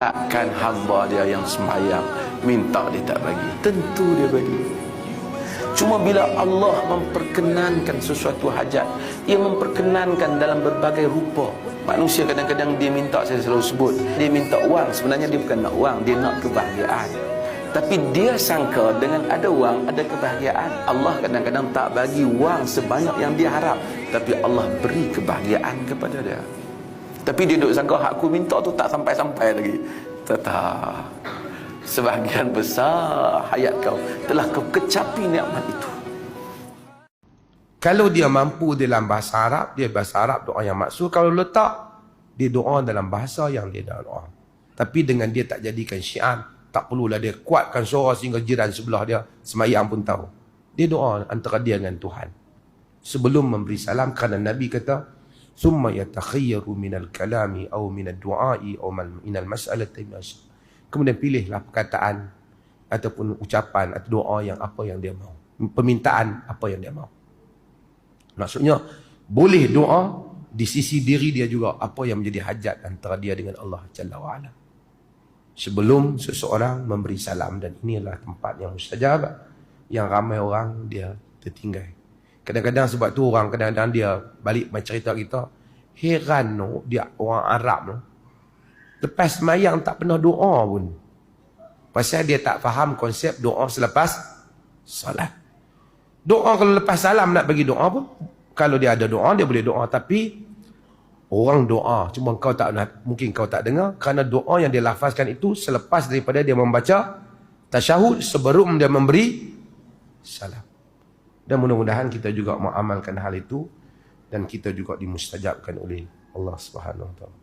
Takkan hamba dia yang sembahyang minta dia tak bagi? Tentu dia bagi. Cuma bila Allah memperkenankan sesuatu hajat, ia memperkenankan dalam berbagai rupa. Manusia kadang-kadang dia minta, saya selalu sebut, dia minta wang. Sebenarnya dia bukan nak wang, dia nak kebahagiaan. Tapi dia sangka dengan ada wang ada kebahagiaan. Allah kadang-kadang tak bagi wang sebanyak yang dia harap, tapi Allah beri kebahagiaan kepada dia. Tapi dia duduk sangka hak aku minta tu tak sampai-sampai lagi. Tak. Sebahagian besar hayat kau telah kau kecapi nikmat itu. Kalau dia mampu dalam bahasa Arab, dia bahasa Arab doa yang maksud. Kalau letak, dia doa dalam bahasa yang dia doa. Tapi dengan dia tak jadikan syiar, tak perlulah dia kuatkan suara sehingga jiran sebelah dia semayang pun tahu. Dia doa antara dia dengan Tuhan. Sebelum memberi salam, kerana Nabi kata, ثم يتخير من الكلام أو من الدعاء أو من المسألة. Kemudian pilihlah perkataan ataupun ucapan atau doa yang apa yang dia mau, permintaan apa yang dia mau. Maksudnya boleh doa di sisi diri dia juga apa yang menjadi hajat antara dia dengan Allah Jalla wa Ala. Sebelum seseorang memberi salam, dan inilah tempat yang mustajab yang ramai orang dia tertinggal. Kadang-kadang sebab tu orang kadang-kadang dia balik main cerita kita, heran no, dia orang Arab no, lepas semayang tak pernah doa pun. Pasal dia tak faham konsep doa selepas salat. Doa kalau lepas salam nak bagi doa pun, kalau dia ada doa dia boleh doa, tapi orang doa cuma kau tak nak, mungkin kau tak dengar, kerana doa yang dia lafazkan itu selepas daripada dia membaca tasyahud, sebelum dia memberi salam. Dan mudah-mudahan kita juga mengamalkan hal itu dan kita juga dimustajabkan oleh Allah Subhanahu Wa Taala.